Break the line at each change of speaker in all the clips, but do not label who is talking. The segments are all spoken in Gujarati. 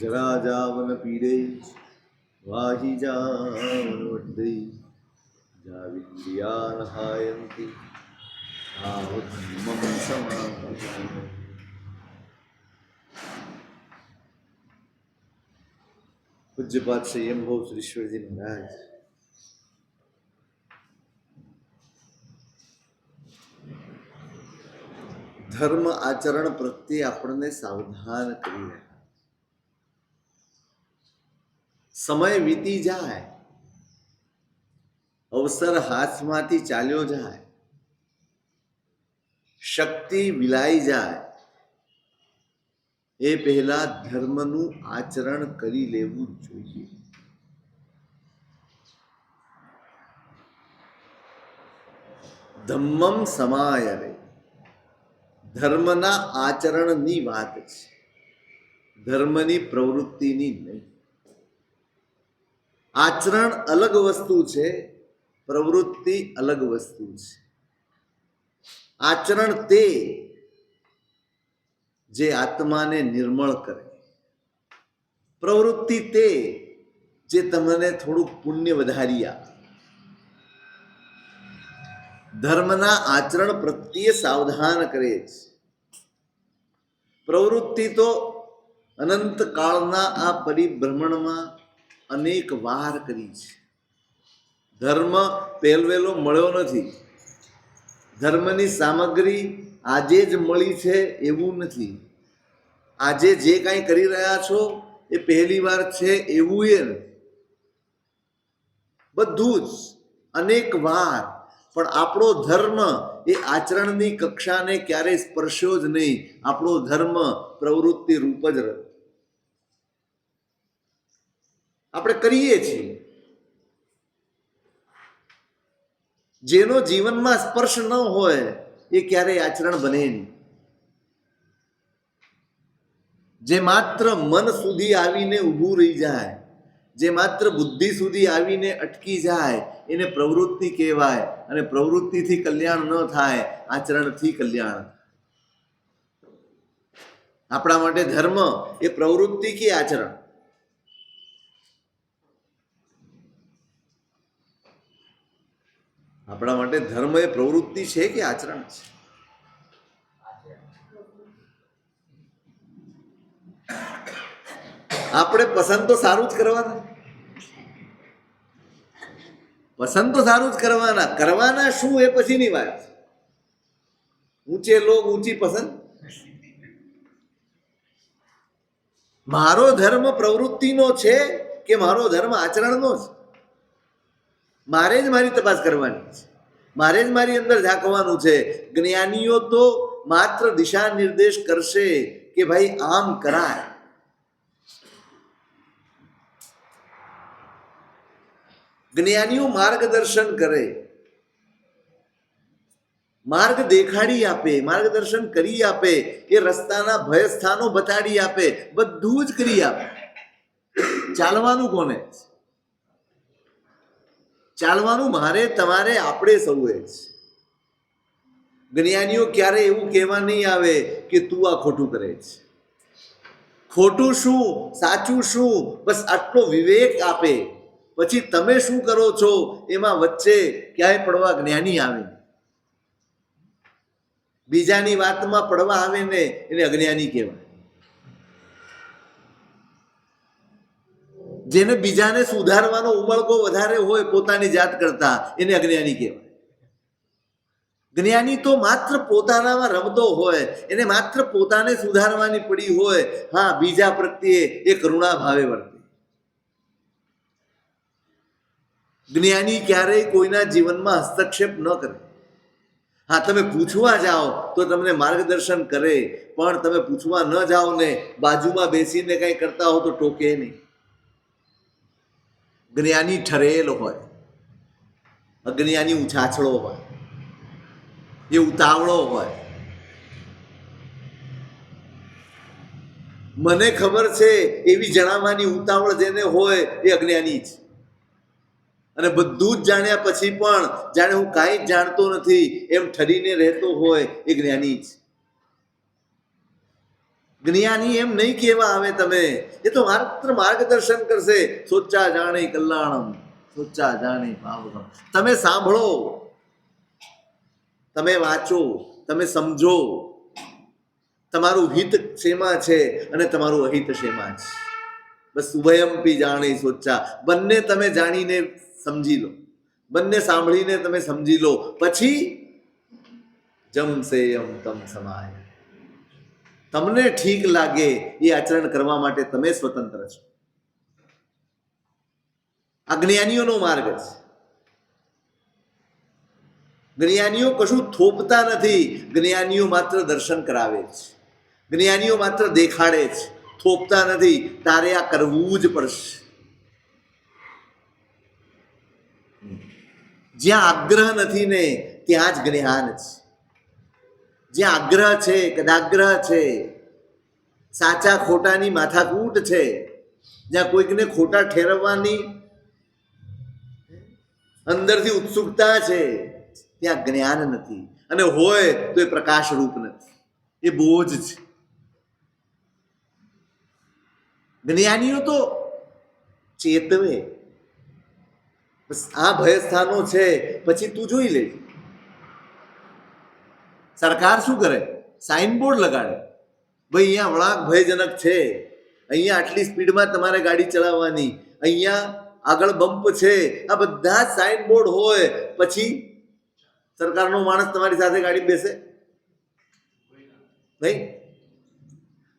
જરા જાવન પીડે વાહી જાવન વડે જાવિંદ્રિયાન હાયંતિ તાવત મમ સમાધિ. પૂજ્યપાદ શ્રી એમભો શ્રીશ્વરજી મહારાજ ધર્મ આચરણ પ્રત્યે આપણને સાવધાન કરી રહ્યા. સમય વીતી જાય, અવસર હાથમાંથી ચાલ્યો જાય, શક્તિ વિલાઈ જાય, એ પહેલા ધર્મનું આચરણ કરી લેવું જોઈએ. ધમ્મમ સમાયરે, ધર્મના આચરણની વાત છે, ધર્મની પ્રવૃત્તિની નહીં. આચરણ અલગ વસ્તુ છે, પ્રવૃત્તિ અલગ વસ્તુ છે. આચરણ તે જે આત્માને નિર્મળ કરે, પ્રવૃત્તિ તે જે તમને થોડુંક પુણ્ય વધારી આપે. ધર્મના આચરણ પ્રત્યે સાવધાન કરે છે. પ્રવૃત્તિ તો અનંત કાળના આ પરિભ્રમણમાં અનેક વાર કરી છે. ધર્મ પહેલવેલો મળ્યો નથી. ધર્મની સામગ્રી આજે જ મળી છે એવું નથી. આજે જે કાંઈ કરી રહ્યા છો એ પહેલી વાર છે એવું એ નથી. બધું જ અનેક વાર, પણ આપણો ધર્મ એ આચરણની કક્ષાને ક્યારેય સ્પર્શ્યો જ નહીં. આપણો ધર્મ પ્રવૃત્તિ રૂપ જ રહ્યો. આપણે કરીએ છીએ જેનો જીવનમાં સ્પર્શ ન હોય એ ક્યારેય આચરણ બને નહીં. જે માત્ર મન સુધી આવીને ઊભું રહી જાય, જે માત્ર બુદ્ધિ સુધી આવીને અટકી જાય, એને પ્રવૃત્તિ કહેવાય. અને પ્રવૃત્તિથી કલ્યાણ ન થાય, આચરણથી કલ્યાણ. આપણા માટે ધર્મ એ પ્રવૃત્તિ કે આચરણ? આપણા માટે ધર્મ એ પ્રવૃત્તિ છે કે આચરણ છે? આપણે પસંદ તો સારું જ કરવાના, પસંદ તો સારું જ કરવાના. કરવાના શું એ પછીની વાત. ઊંચે લોગ ઊંચી પસંદ. મારો ધર્મ પ્રવૃત્તિનો છે કે મારો ધર્મ આચરણનો છે? મારે જ મારી તપાસ કરવાની છે, મારે જ મારી અંદર ઝાંકવાનું છે. જ્ઞાનીઓ તો માત્ર દિશા નિર્દેશ કરશે કે ભાઈ આમ કરાય. જ્ઞાનીઓ માર્ગદર્શન કરે, માર્ગ દેખાડી આપે, માર્ગદર્શન કરી આપે, એ રસ્તાના ભય સ્થાનો બતાડી આપે, બધું જ કરી આપે. ચાલવાનું કોને? ચાલવાનું મારે, તમારે, આપણે સૌએ જ. જ્ઞાનીઓ ક્યારે એવું કહેવા નહીં આવે કે તું આ ખોટું કરે છે. ખોટું શું, સાચું શું, બસ આટલો વિવેક આપે. પછી તમે શું કરો છો એમાં વચ્ચે ક્યાંય પડવા જ્ઞાની આવે. બીજાની વાતમાં પડવા આવે ને એને અજ્ઞાની કહેવાય. જેને બીજાને સુધારવાનો ઉમળકો વધારે હોય પોતાની જાત કરતા, એને અજ્ઞાની કહેવાય. જ્ઞાની તો માત્ર પોતાનામાં રમતો હોય, એને માત્ર પોતાને સુધારવાની પડી હોય. હા, બીજા પ્રત્યે એ કરુણા ભાવે વર્તે. જ્ઞાની ક્યારેય કોઈના જીવનમાં હસ્તક્ષેપ ન કરે. હા, તમે પૂછવા જાઓ તો તમને માર્ગદર્શન કરે, પણ તમે પૂછવા ન જાઓ ને બાજુમાં બેસીને કંઈ કરતા હો તો ટોકે નહીં. જ્ઞાની ઠરેલ હોય, અજ્ઞાની ઉછાછળો હોય, એ ઉતાવળો હોય. મને ખબર છે એવી જણાવવાની ઉતાવળ જેને હોય એ અજ્ઞાની છે. અને બધું જ જાણ્યા પછી પણ જાણે હું કાંઈ જ જાણતો નથી એમ ઠરીને રહેતો હોય એ જ્ઞાની છે. જ્ઞાની એમ નહીં કહેવા આવે તમે, એ તો માત્ર માર્ગદર્શન કરશે. સોચા જાણે કલ્યાણમ, સોચા જાણે પાવકમ. તમે સાંભળો, તમે વાંચો, તમે સમજો તમારું હિત શેમાં છે અને તમારું અહિત શેમાં છે. બસ ઉભયમપી જાણે સોચા, બંને તમે જાણીને સમજી લો, બંને સાંભળીને તમે સમજી લો, પછી જમશે યમ તમ સમાય. તમને ઠીક લાગે એ આચરણ કરવા માટે તમે સ્વતંત્ર છો. આ જ્ઞાનીઓનો માર્ગ છે. જ્ઞાનીઓ કશું થોપતા નથી, જ્ઞાનીઓ માત્ર દર્શન કરાવે છે, જ્ઞાનીઓ માત્ર દેખાડે છે, થોપતા નથી. તારે આ કરવું જ પડશે. જ્યાં આગ્રહ નથી ને ત્યાં જ જ્ઞાન છે. જ્યાં આગ્રહ છે, કદાગ્રહ છે, સાચા ખોટાની માથાકૂટ છે, જ્યાં કોઈકને ખોટા ઠેરવવાની અંદરથી ઉત્સુકતા છે, ત્યાં જ્ઞાન નથી. અને હોય તો એ પ્રકાશરૂપ નથી, એ બોજ છે. જ્ઞાનીઓ તો ચેતવે. બસ આ ભયસ્થાનો છે, પછી તું જોઈ લેજે. સરકાર શું કરે? સાઇનબોર્ડ લગાડે, ભાઈ અહીંયા વળાંક ભયજનક છે, અહીંયા આટલી સ્પીડમાં તમારે ગાડી ચલાવવાની, અહીંયા આગળ બમ્પ છે. આ બધા જ સાઇનબોર્ડ હોય, પછી સરકારનો માણસ તમારી સાથે ગાડી બેસે નહીં.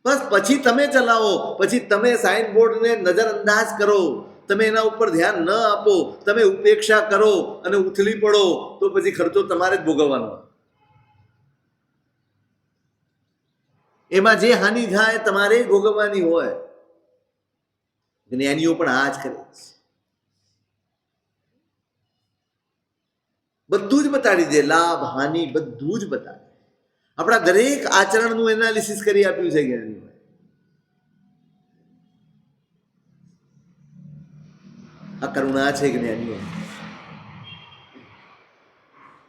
બસ પછી તમે ચલાવો, પછી તમે સાઇનબોર્ડને નજરઅંદાજ કરો, તમે એના ઉપર ધ્યાન ન આપો, તમે ઉપેક્ષા કરો અને ઉથલી પડો, તો પછી ખર્ચો તમારે જ ભોગવવાનો. એમાં જે હાનિ થાય તમારે ભોગવવાની હોય. જ્ઞાનીઓ પણ આ જ કરે છે. બધું જ બતાડી દે, લાભ હાનિ બધું જ બતાડે. આપણા દરેક આચરણનું એનાલિસિસ કરી આપ્યું છે જ્ઞાનીઓ. આ કરુણા છે જ્ઞાનીઓ.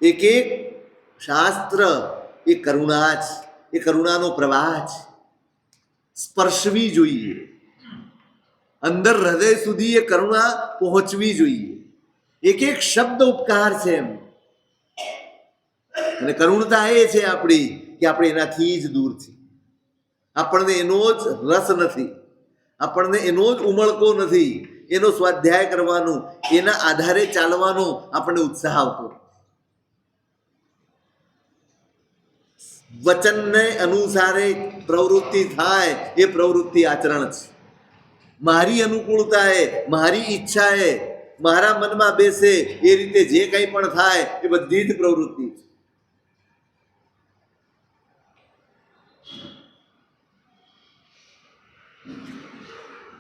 એક એક શાસ્ત્ર એ કરુણા જ, એ કરુણાનો પ્રવાહ છે. સ્પર્શવી જોઈએ, અંદર હૃદય સુધી એ કરુણા પહોંચવી જોઈએ. એક એક શબ્દ ઉપકાર છે એમ. અને કરુણતા એ છે આપણી કે આપણે એનાથી જ દૂર છીએ. આપણને એનો જ રસ નથી, આપણને એનો જ ઉમળકો નથી, એનો સ્વાધ્યાય કરવાનું, એના આધારે ચાલવાનો આપણને ઉત્સાહ આવતો. વચનને અનુસારે પ્રવૃત્તિ થાય એ પ્રવૃત્તિ આચરણ છે. મારી અનુકૂળતાએ, મારી ઈચ્છાએ, મારા મનમાં બેસે એ રીતે જે કંઈ પણ થાય એ બધી જ પ્રવૃત્તિ છે.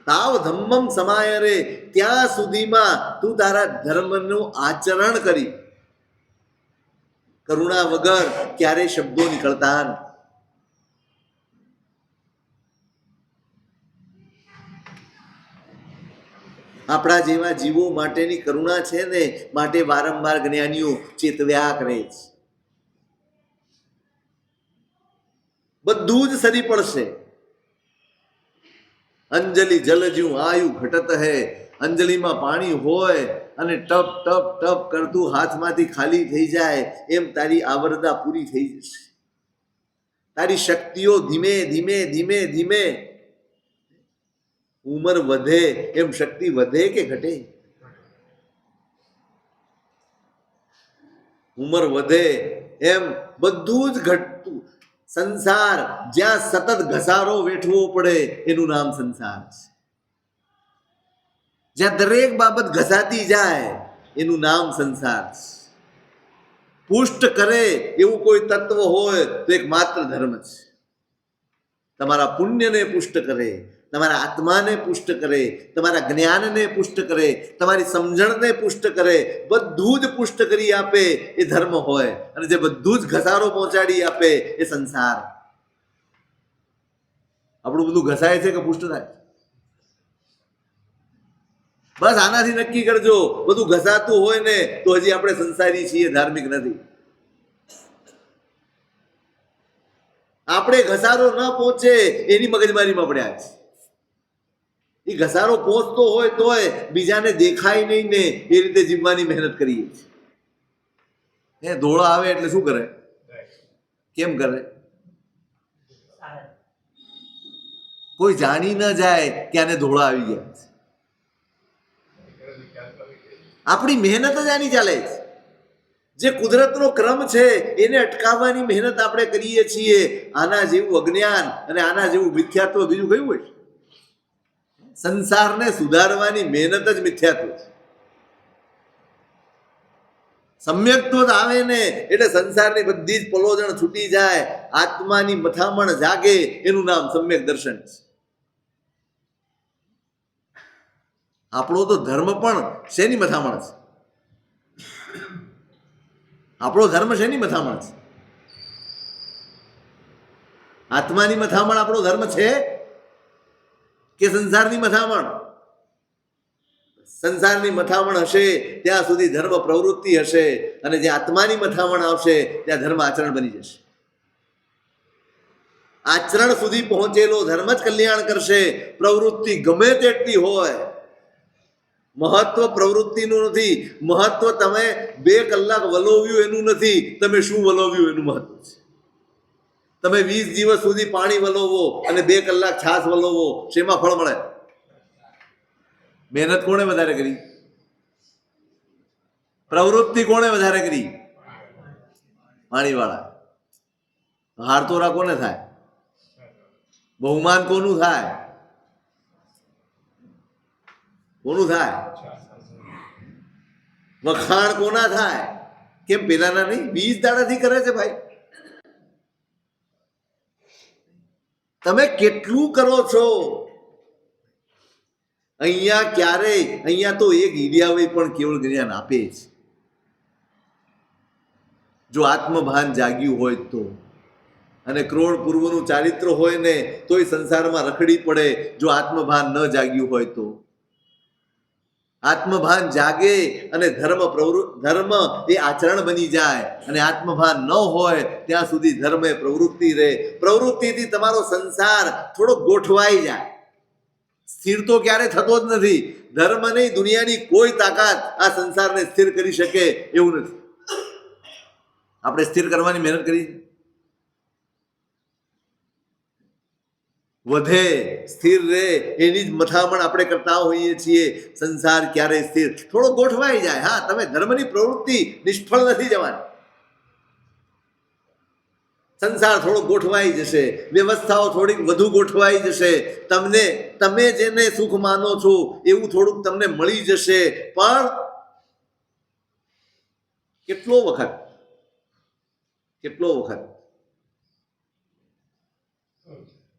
તાવ ધમ્મમ સમાય રે, ત્યાં સુધીમાં તું તારા ધર્મનું આચરણ કરી. કરુણા વગર ક્યારેય શબ્દો નીકળતા નથી. આપણા જેવા જીવો માટેની કરુણા છે ને, માટે વારંવાર જ્ઞાનીઓ ચેતવ્યા કરે છે. બધું જ સરી પડશે. અંજલિ જલજ્યું આયુ ઘટત હે. અંજલિમાં પાણી હોય અને ટપ ટપ ટપ કરતું હાથમાંથી ખાલી થઈ જાય એમ તારી આવરદા પૂરી થઈ જશે. તારી શક્તિઓ ધીમે ધીમે ધીમે ધીમે, ઉંમર વધે એમ શક્તિ વધે કે ઘટે? ઉંમર વધે એમ બધું જ ઘટતું. સંસાર જ્યાં સતત ઘસારો વેઠવો પડે એનું નામ સંસાર છે. જ્યાં દરેક બાબત ઘસાતી જાય એનું નામ સંસાર છે. પુષ્ટ કરે એવું કોઈ તત્વ હોય તો એક માત્ર ધર્મ છે. તમારા પુણ્યને પુષ્ટ કરે, તમારા આત્માને પુષ્ટ કરે, તમારા જ્ઞાનને પુષ્ટ કરે, તમારી સમજણને પુષ્ટ કરે, બધું જ પુષ્ટ કરી આપે એ ધર્મ હોય. અને જે બધું જ ઘસારો પહોંચાડી આપે એ સંસાર. આપણું બધું ઘસાય છે કે પુષ્ટ થાય? બસ આનાથી નક્કી કરજો. બધું ઘસાતું હોય ને તો હજી આપણે સંસારી છીએ, ધાર્મિક નથી. આપણે ઘસારો ન પહોંચે એની મગજમારીમાં પડ્યા છે. એ ઘસારો પહોંચતો હોય તોય બીજાને દેખાય નહીં ને એ રીતે જીવવાની મહેનત કરીએ છીએ. ધોળો આવે એટલે શું કરે? કેમ કરે? કોઈ જાણી ન જાય કે આને ધોળા આવી ગયા છે. આપણી મહેનત જ આની ચાલે છે. જે કુદરતનો ક્રમ છે એને અટકાવવાની મહેનત આપણે કરીએ છીએ. આના જેવું અજ્ઞાન અને આના જેવું મિથ્યાત્વ બીજું કયું હોય? સંસારને સુધારવાની મહેનત જ મિથ્યાત્વ છે. સમ્યક્ત્વ આવે ને એટલે સંસારની બધી જ પલોજણ છૂટી જાય, આત્માની મથામણ જાગે, એનું નામ સમ્યક દર્શન છે. આપણો તો ધર્મ પણ શેની મથામણ છે? આપણો ધર્મ શેની મથામણ છે? આત્માની મથામણ આપણો ધર્મ છે કે સંસારની મથામણ? સંસારની મથામણ હશે ત્યાં સુધી ધર્મ પ્રવૃત્તિ હશે, અને જે આત્માની મથામણ આવશે ત્યાં ધર્મ આચરણ બની જશે. આચરણ સુધી પહોંચેલો ધર્મ જ કલ્યાણ કરશે. પ્રવૃત્તિ ગમે તેટલી હોય, મહત્વ પ્રવૃત્તિનું નથી. મહત્વ તમે 2 કલાક વલોવ્યું એનું નથી, તમે શું વલોવ્યું એનું મહત્વ છે. તમે 20 દિવસ સુધી પાણી વલોવો અને 2 કલાક છાશ વલોવો, શેમાં ફળ મળે? મહેનત કોણે વધારે કરી? પ્રવૃત્તિ કોણે વધારે કરી? પાણીવાળા. હારતોરા કોને થાય? બહુમાન કોનું થાય? કોનું થાય? વખાણ કોના થાય? કેમ પેલાના નહીં? 20 દાડાથી કરે છે ભાઈ. તમે કેટલું કરો છો? અહીંયા તો એક હીરિયાભાઈ પણ કેવળ જ્ઞાન આપે છે. જો આત્મભાન જાગ્યું હોય તો, અને ક્રોડ પૂર્વનું ચારિત્ર હોય ને તોય સંસારમાં રખડી પડે. જો આત્મભાન ન જાગ્યું હોય તો, આત્મભાન જાગે અને ધર્મ એ આચરણ બની જાય. અને આત્મભાન ન હોય ત્યાં સુધી ધર્મ એ પ્રવૃત્તિ રહે. પ્રવૃત્તિથી તમારો સંસાર થોડો ગોઠવાઈ જાય. સ્થિર તો ક્યારે થતો જ નથી. ધર્મ નહીં, દુનિયાની કોઈ તાકાત આ સંસારને સ્થિર કરી શકે એવું નથી. આપણે સ્થિર કરવાની મહેનત કરી, વધે, સ્થિર રહે, એની જ મથામણ આપણે કરતા હોઈએ છીએ. સંસાર ક્યારે સ્થિર? થોડો ગોઠવાઈ જાય. હા, તમે ધર્મની પ્રવૃત્તિ નિષ્ફળ નથી જવાની. સંસાર થોડો ગોઠવાઈ જશે, વ્યવસ્થાઓ થોડીક વધુ ગોઠવાઈ જશે. તમે જેને સુખ માનો છો એવું થોડુંક તમને મળી જશે. પણ કેટલો વખત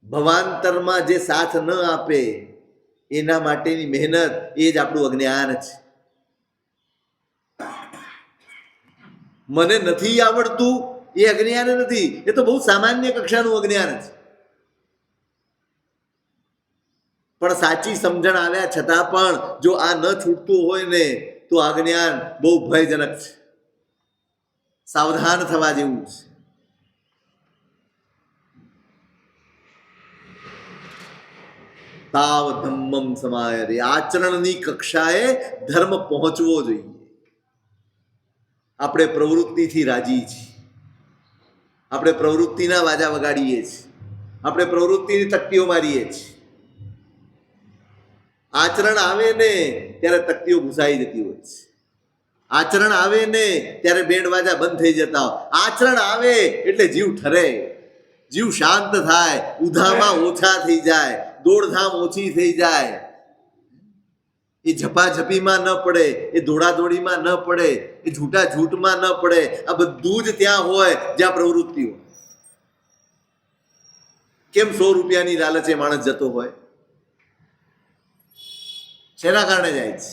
ભવાંતરમાં જે સાથ ન આપે એના માટેની મહેનત, એ જ આપણું અજ્ઞાન છે. મને નથી આવડતું એ અજ્ઞાન નથી, એ તો બહુ સામાન્ય કક્ષાનું અજ્ઞાન છે. પણ સાચી સમજણ આવ્યા છતાં પણ જો આ ન છૂટતું હોય ને તો આ જ્ઞાન બહુ ભયજનક છે. સાવધાન થવા જેવું છે. તાવ ધમ્મમ સમાયરે, આચરણની કક્ષાએ ધર્મ પહોંચવો જોઈએ. આપણે પ્રવૃત્તિથી રાજી છીએ, આપણે પ્રવૃત્તિના વાજા વગાડીએ છીએ, આપણે પ્રવૃત્તિની તકતીઓ મારીએ છીએ. આચરણ આવે ને ત્યારે તકતીઓ ઘૂસાઈ જતી હોય છે. આચરણ આવે ને ત્યારે બેન્ડ વાજા બંધ થઈ જતા હોય. આચરણ આવે એટલે જીવ ઠરે, જીવ શાંત થાય, ઉધામાં ઓછા થઈ જાય, દોડધામ ઓછી થઈ જાય. એ ઝપાઝપીમાં ન પડે, એ દોડાદોડીમાં ન પડે, એ ઝૂંટા ઝૂંટમાં ન પડે. આ બધું જ ત્યાં હોય જ્યાં પ્રવૃત્તિ હોય. કેમ 100 રૂપિયાની લાલચે માણસ જતો હોય? શેના કારણે જાય છે?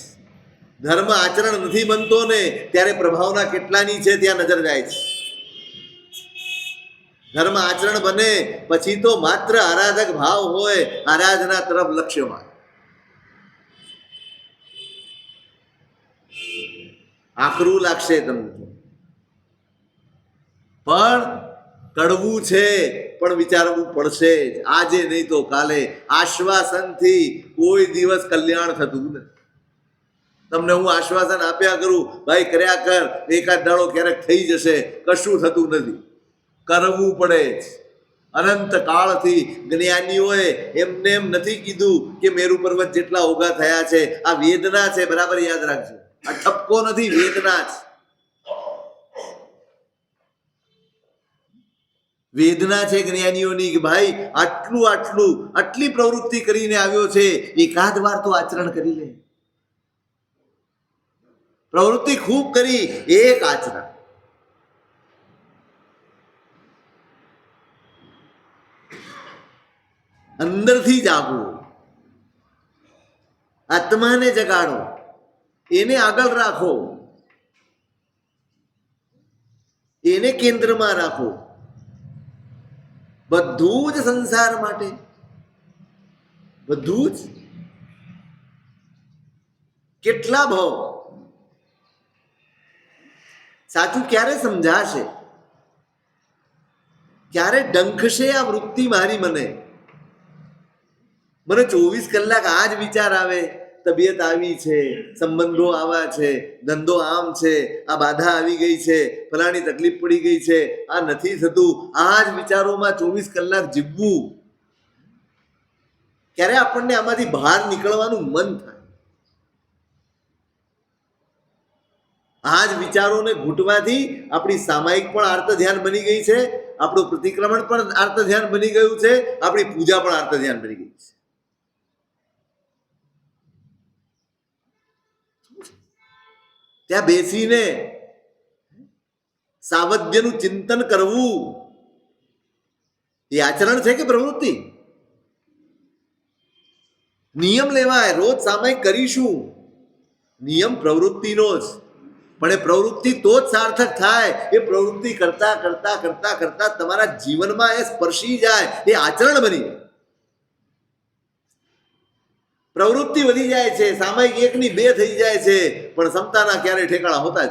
ધર્મ આચરણ નથી બનતો ને ત્યારે પ્રભાવના કેટલાની છે ત્યાં નજર જાય છે. ધર્મ આચરણ બને પછી તો માત્ર આરાધક ભાવ હોય, આરાધના તરફ લક્ષ્યમાં. આકરું લાગશે તમને, પણ કડવું છે. પણ વિચારવું પડશે જ. આજે નહીં તો કાલે. આશ્વાસનથી કોઈ દિવસ કલ્યાણ થતું નથી. તમને હું આશ્વાસન આપ્યા કરું, ભાઈ કર્યા કર, એકાદ દાડો ક્યારેક થઈ જશે, કશું થતું નથી. કરવું પડે જ. અનંત કાળથી જ્ઞાનીઓએ એમને એમ નથી કીધું કે મેરુ પર્વત જેટલા ઉભા થયા છે. આ વેદના છે, બરાબર યાદ રાખજો. આ ઠપકો નથી, વેદના છે. વેદના છે જ્ઞાનીઓની કે ભાઈ આટલી પ્રવૃત્તિ કરીને આવ્યો છે, એકાદ વાર તો આચરણ કરી લે. પ્રવૃત્તિ ખૂબ કરી, એક આચરણ. અંદરથી જાગો, આત્માને જગાડો, એને આગળ રાખો, એને કેન્દ્રમાં રાખો. બધું જ સંસાર માટે, બધું જ. કેટલા ભાવ સાચું ક્યારે સમજાશે? ક્યારે ડંખશે આ વૃત્તિ મારી? મને 24 કલાક આ જ વિચાર આવે, તબિયત આવી છે, સંબંધો આવા છે, ધંધો આમ છે, આ બાધા આવી ગઈ છે, ફલાણી તકલીફ પડી ગઈ છે, આ નથી થતું. આ જ વિચારોમાં 24 કલાક જીવવું. ક્યારે આપણને આમાંથી બહાર નીકળવાનું મન થાય? આ જ વિચારોને ઘૂંટવાથી આપણી સામાયિક પણ આર્ત ધ્યાન બની ગઈ છે, આપણું પ્રતિક્રમણ પણ આર્ત ધ્યાન બની ગયું છે, આપણી પૂજા પણ આર્ત ધ્યાન બની ગઈ છે. ત્યાં બેસીને સાવધ્યનું ચિંતન કરવું એ આચરણ છે કે પ્રવૃત્તિ? નિયમ લેવાય, રોજ સામાયિક કરીશું, નિયમ પ્રવૃત્તિનો જ. પણ એ પ્રવૃત્તિ તો જ સાર્થક થાય, એ પ્રવૃત્તિ કરતા કરતા કરતા કરતા તમારા જીવનમાં એ સ્પર્શી જાય, એ આચરણ બની જાય. પ્રવૃત્તિ વધી જાય છે, સામાયિક 1 ની 2 થઈ જાય છે, પણ સમતાના ક્યારેય ઠેકાણા હોતા જ,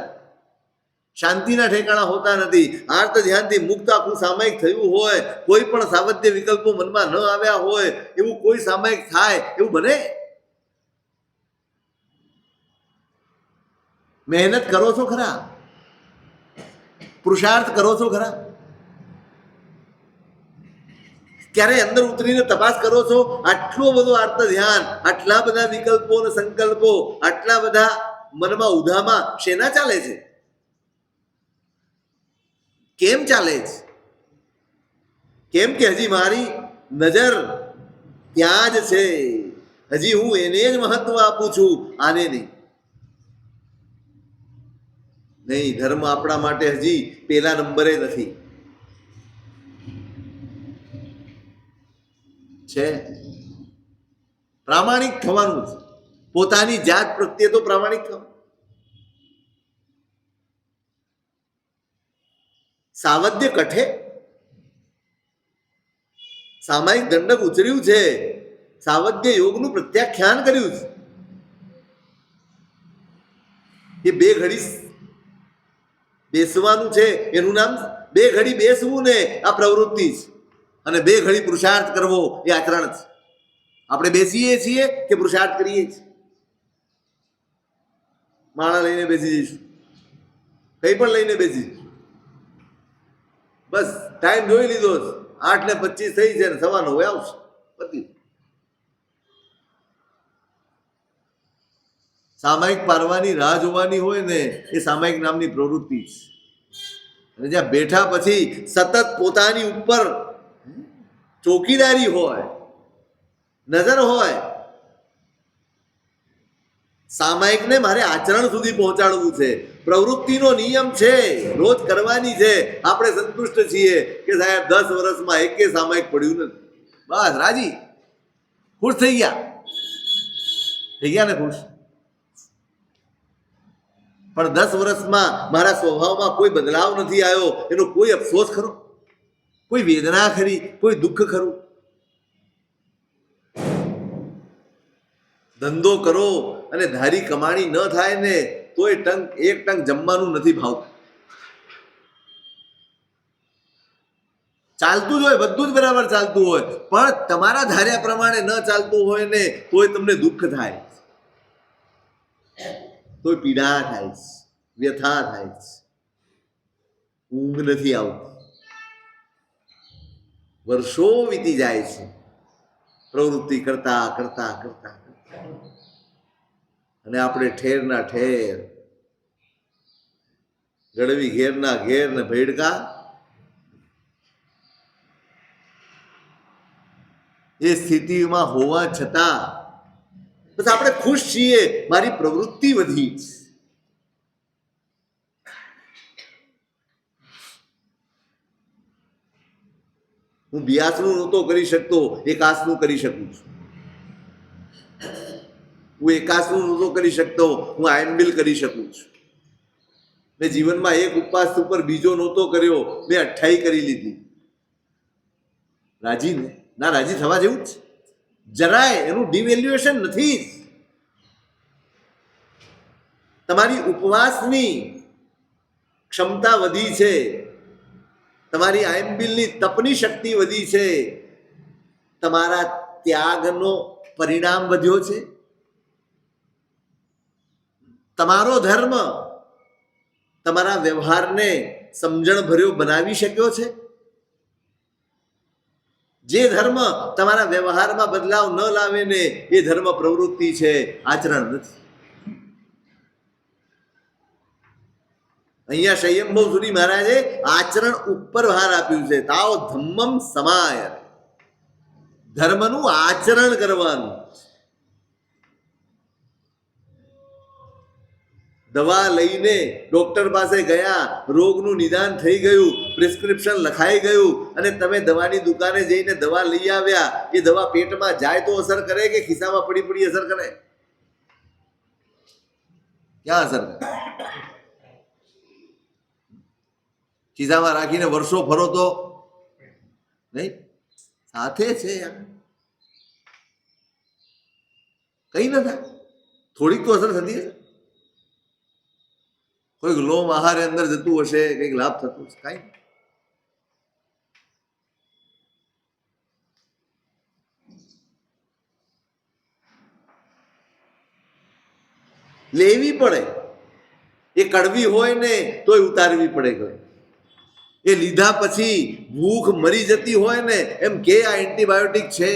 શાંતિના ઠેકાણા હોતા નથી. આર્ત ધ્યાનથી મુક્ત આખું સામાયિક થયું હોય, કોઈ પણ સાવધ્ય વિકલ્પો મનમાં ન આવ્યા હોય, એવું કોઈ સામાયિક થાય એવું બને? મહેનત કરો છો ખરા? પુરુષાર્થ કરો છો ખરા? ક્યારે અંદર ઉતરીને તપાસ કરો છો? આટલો બધો આર્ત ધ્યાન, આટલા બધા વિકલ્પો અને સંકલ્પો, આટલા બધા મનમાં ઉધામાં શેના ચાલે છે? કેમ ચાલે છે? કેમ કે હજી મારી નજર ત્યાં જ છે, હજી હું એને જ મહત્વ આપું છું, આને નહીં. નહીં, ધર્મ આપણા માટે હજી પેલા નંબરે નથી. છે પ્રામાણિક થવાનું છે, પોતાની જાત પ્રત્યે તો પ્રામાણિક થવાનું. સાવધ્ય કઠે સામાયિક દંડક ઉચર્યું છે, સાવધ્ય યોગનું પ્રત્યાખ્યાન કર્યું છે. એ 2 ઘડી બેસવાનું છે, એનું નામ 2 ઘડી બેસવું ને આ પ્રવૃત્તિ છે, અને 2 ઘડી પુરુષાર્થ કરવો એ આચરણ છે. આપણે બેસીએ છીએ કે પુરુષાર્થ કરીએ છીએ? માળા લઈને બેસી જઈશું, કઈ પણ લઈને બેસી, બસ ટાઈમ જોઈ લીધો, 8:25 થઈ છે ને 9:15 આવશે, પતી. સામાયિક પારવાની રાહ જોવાની હોય ને, એ સામાયિક નામની પ્રવૃત્તિ છે. અને જ્યાં બેઠા પછી સતત પોતાની ઉપર ચોકીદારી હોય, નજર હોય. સામાયિકને મારે આચરણ સુધી પહોંચાડવું છે. પ્રવૃત્તિનો નિયમ છે, રોજ કરવાની છે. આપણે સંતુષ્ટ છીએ કે સાહેબ 10 વર્ષમાં એકે સામાયિક પડ્યું નથી, બસ રાજી, ખુશ થઈ ગયા ને ખુશ. પણ 10 વર્ષમાં મારા સ્વભાવમાં કોઈ બદલાવ નથી આવ્યો, એનો કોઈ અફસોસ ખરો? કોઈ વેદના ખરી? કોઈ દુઃખ ખરું? ધંધો કરો અને ધારી કમાણી ન થાય ને તોય એક ટંક જમવાનું નથી ભાવતું. ચાલતું જ હોય, બધું જ બરાબર ચાલતું હોય, પણ તમારા ધાર્યા પ્રમાણે ન ચાલતું હોય ને તોય તમને દુઃખ થાય, તોય પીડા થાય, વ્યથા થાય, ઊંઘ નથી આવતી, વર્ષો વીતી જાય છે પ્રવૃત્તિ કરતા કરતા કરતા કરતા, અને આપણે ઠેરના ઠેર ગળવી ઘેરના ઘેર ને ભેડકા. એ સ્થિતિમાં હોવા છતાં બસ આપણે ખુશ છીએ, મારી પ્રવૃત્તિ વધી. હું બિયાસનું નહોતો કરી શકતો, એકાસનું કરી શકું છું. હું એકાસનું નહોતો કરી શકતો, હું આયનબિલ કરી શકું છું. મેં જીવનમાં એક ઉપવાસ ઉપર બીજો નહોતો કર્યો, મેં 28 કરી લીધી. રાજી ને? ના, રાજી થવા જેવું જ જરાય એનું ડિવેલ્યુએશન નથી. તમારી ઉપવાસની ક્ષમતા વધી છે, તમારી આયનબિલની તપની શક્તિ વધી છે, તમારા ત્યાગનો પરિણામ વધ્યો છે, તમારો ધર્મ તમારા વ્યવહારને સમજણભર્યો બનાવી શક્યો છે. જે ધર્મ તમારા વ્યવહારમાં બદલાવ ન લાવે ને એ ધર્મ પ્રવૃત્તિ છે, આચરણ નથી. અહીંયા સંયમભવ સુરી મહારાજે આચરણ ઉપર ભાર આપ્યું છે. તાવ ધમ્મમ સમાય, ધર્મનું આચરણ કરવાનું. દવા લઈને ડોક્ટર પાસે ગયા, રોગનું નિદાન થઈ ગયું, પ્રિસ્ક્રિપ્શન લખાઈ ગયું, અને તમે દવાની દુકાને જઈને દવા લઈ આવ્યા. એ દવા પેટમાં જાય તો અસર કરે કે ખિસ્સામાં પડી પડી અસર કરે? ક્યાં અસર કરે? ખિસ્સામાં રાખીને વર્ષો ફરો તો નહીં, સાથે છે યાર, કઈ ન થાય, થોડીક તો અસર થતી હશે. કોઈક લોમ આહાર અંદર જતું હશે, કંઈક લાભ થતો હશે, કઈ લેવી પડે. એ કડવી હોય ને તોય ઉતારવી પડે. એ લીધા પછી ભૂખ મરી જતી હોય ને, એમ કે આ એન્ટીબાયોટિક છે,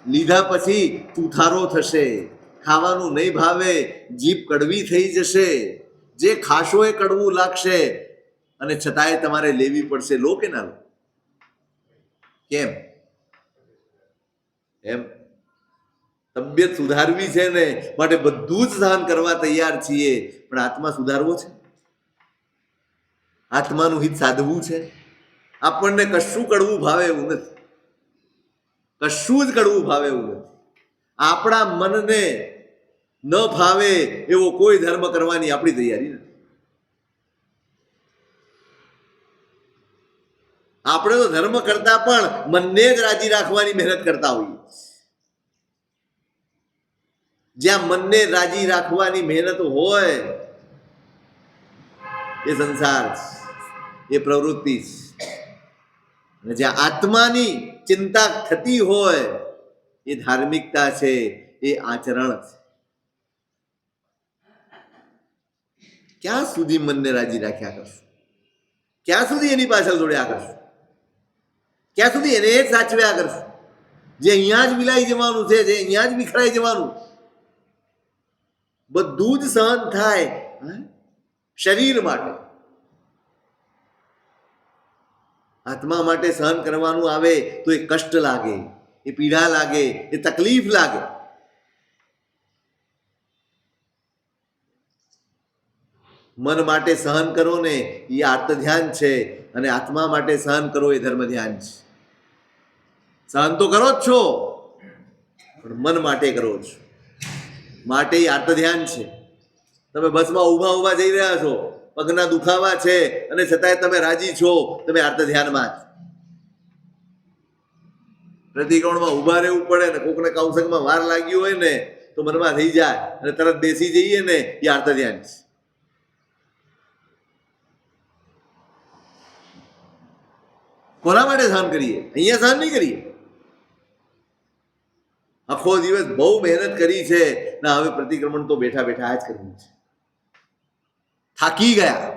લીધા પછી તુથારો થશે, ખાવાનું નહીં ભાવે, જીભ કડવી થઈ જશે, જે ખાશો એ કડવું લાગશે, અને છતાંય તમારે લેવી પડશે. લો કે ના લો? કેમ? એમ તબિયત સુધારવી છે ને માટે બધું જ સહન કરવા તૈયાર છીએ, પણ આત્મા સુધારવો છે, આત્માનું હિત સાધવું છે. આપણને કશું કડવું ભાવે એવું નથી, કશું જ કડવું ભાવે એવું નથી. આપણા મનને ન ભાવે એવો કોઈ ધર્મ કરવાની આપણી તૈયારી નથી. આપણે તો ધર્મ કરતા પણ મનને જ રાજી રાખવાની મહેનત કરતા હોઈએ. જ્યાં મનને રાજી રાખવાની મહેનત હોય એ સંસાર છે, એ પ્રવૃત્તિ છે. અને જ્યાં આત્માની ચિંતા થતી હોય એ ધાર્મિકતા છે, એ આચરણ છે. ક્યાં સુધી મનને રાજી રાખ્યા કરશું? ક્યાં સુધી એની પાછળ દોડ્યા કરશું? ક્યાં સુધી એને જ સાચવ્યા કરશું? જે અહીંયા જ વિલાઈ જવાનું છે, જે અહીંયા જ વિખરાઈ જવાનું, બધું જ સહન થાય શરીર માટે. આત્મા માટે સહન કરવાનું આવે તો એ કષ્ટ લાગે, એ પીડા લાગે, એ તકલીફ લાગે. મન માટે સહન કરો ને એ આર્ત ધ્યાન છે, અને આત્મા માટે સહન કરો એ ધર્મ ધ્યાન છે. સહન તો કરો જ છો, પણ મન માટે કરો છો, માટે એ આર્ત ધ્યાન છે. તમે બસમાં ઊભા ઊભા જઈ રહ્યા છો, પગના દુખાવા છે, અને છતાંય તમે રાજી છો, તમે આર્ત ધ્યાનમાં છો. પ્રતિકોણમાં ઊભા રહેવું પડે ને કોકને કૌશકમાં વાર લાગી હોય ને તો મનમાં થઈ જાય અને તરત બેસી જઈએ ને, એ આર્ત ધ્યાન છે. કોના માટે સહન કરીએ? અહીંયા સહન નહીં કરીએ. આખો દિવસ બહુ મહેનત કરી છે ને હવે પ્રતિક્રમણ તો બેઠા બેઠા આ જ કરવું છે. થાકી ગયા.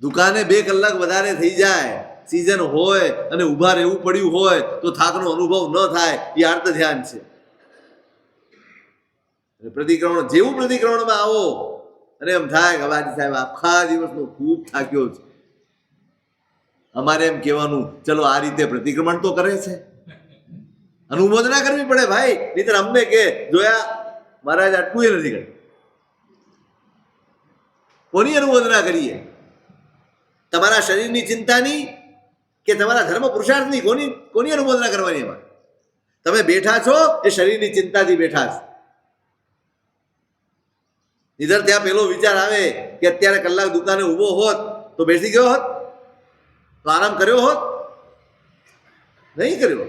દુકાને 2 કલાક વધારે થઈ જાય, સિઝન હોય અને ઊભા રહેવું પડ્યું હોય તો થાકનો અનુભવ ન થાય એ આર્ત ધ્યાન છે. પ્રતિક્રમણ જેવું પ્રતિક્રમણમાં આવો અને એમ થાય કે બાજી સાહેબ આખા દિવસનો ખૂબ થાક્યો છે. અમારે એમ કહેવાનું, ચલો આ રીતે પ્રતિક્રમણ તો કરે છે, અનુમોદના કરવી પડે ભાઈ, નહીતર અમને કે જોયા મહારાજ આટલું એ નથી કરતું. કોની અનુમોદના કરીએ? તમારા શરીરની ચિંતાની કે તમારા ધર્મ પુરુષાર્થની? કોની અનુમોદના કરવાની? એમાં તમે બેઠા છો એ શરીરની ચિંતાથી બેઠા છો. ઇધર ત્યાં પેલો વિચાર આવે કે અત્યારે કલાક દુકાને ઊભો હોત તો બેસી ગયો હોત, તો આરામ કર્યો હોત? નહીં કર્યો.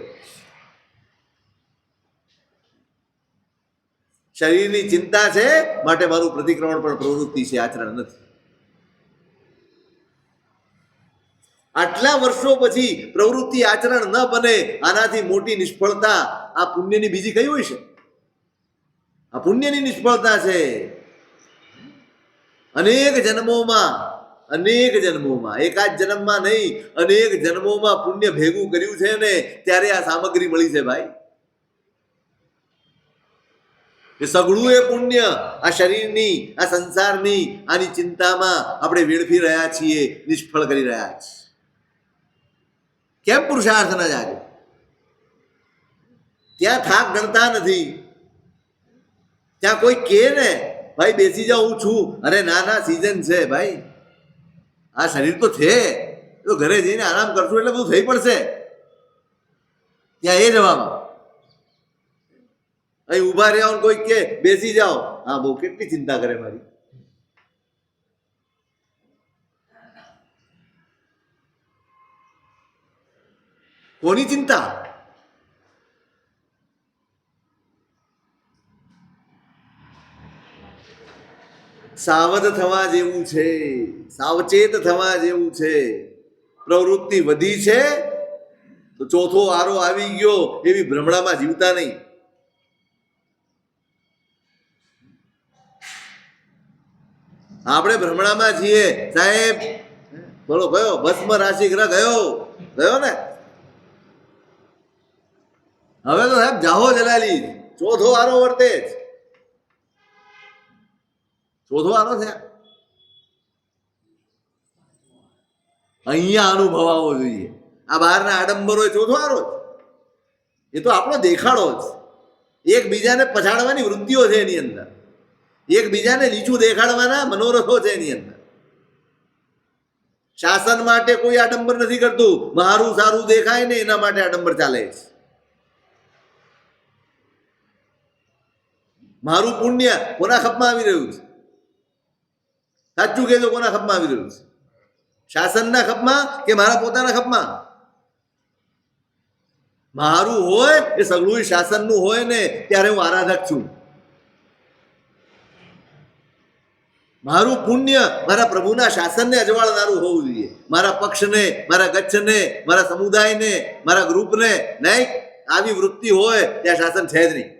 શરીરની ચિંતા છે માટે મારું પ્રતિક્રમણ પણ પ્રવૃત્તિ છે, આચરણ નથી. આટલા વર્ષો પછી પ્રવૃત્તિ આચરણ ન બને, આનાથી મોટી નિષ્ફળતા આ પુણ્યની બીજી કઈ હોય છે? આ પુણ્યની નિષ્ફળતા છે. અનેક જન્મોમાં, એકાદ જન્મમાં નહીં, અનેક જન્મોમાં પુણ્ય ભેગું કર્યું છે ને ત્યારે આ સામગ્રી મળી છે ભાઈ. એ સગળું એ પુણ્ય આ શરીરની, આ સંસારની, આની ચિંતામાં આપણે વેડફી રહ્યા છીએ, નિષ્ફળ કરી રહ્યા છીએ. કેમ પુરુષાર્થ ન જાગે? ત્યાં થાક ગણતા નથી. ત્યાં કોઈ કે ને ભાઈ બેસી જાઓ, હું છું. અરે ના ના, સિઝન છે ભાઈ, આ શરીર તો છે, તો ઘરે જઈને આરામ કરશું એટલે બધું થઈ પડશે. ત્યાં એ જવાબ. અહીં ઊભા રહ્યા કોઈ કે બેસી જાઓ, હા બહુ કેટલી ચિંતા કરે મારી. કોની ચિંતા? સાવધ થવા જેવું છે, સાવચેત થવા જેવું છે. પ્રવૃત્તિ વધી છે તો ચોથો આરો આવી ગયો એવી ભ્રમણામાં જીવતા નહીં. આપણે ભ્રમણામાં છીએ સાહેબ. બોલો ગયો ભસ્મ રાશિ ગ્રહ ગયો ને? હવે તો સાહેબ જાહો જલાલી, ચોથો આરો વર્તે જ. ચોથો આરો છે અહીંયા અનુભવાવો જોઈએ. આ બહારના આડંબરો ચોથો આરો જ. એ તો આપણો દેખાડો જ. એકબીજાને પછાડવાની વૃત્તિઓ છે એની અંદર, એકબીજાને નીચું દેખાડવાના મનોરથો છે એની અંદર. શાસન માટે કોઈ આડંબર નથી કરતું. મારું સારું દેખાય ને એના માટે આડંબર ચાલે છે. મારું પુણ્ય કોના ખપમાં આવી રહ્યું છે? સાચું કહેજો, કોના ખપમાં આવી રહ્યું છે? શાસનના ખપમાં કે મારા પોતાના ખપમાં? મારું હોય એ સગળું શાસનનું હોય ને ત્યારે હું આરાધક છું. મારું પુણ્ય મારા પ્રભુના શાસનને અજવાળનારું હોવું જોઈએ. મારા પક્ષને, મારા ગચ્છને, મારા સમુદાયને, મારા ગ્રુપને નહીં. આવી વૃત્તિ હોય ત્યાં શાસન છે જ નહીં.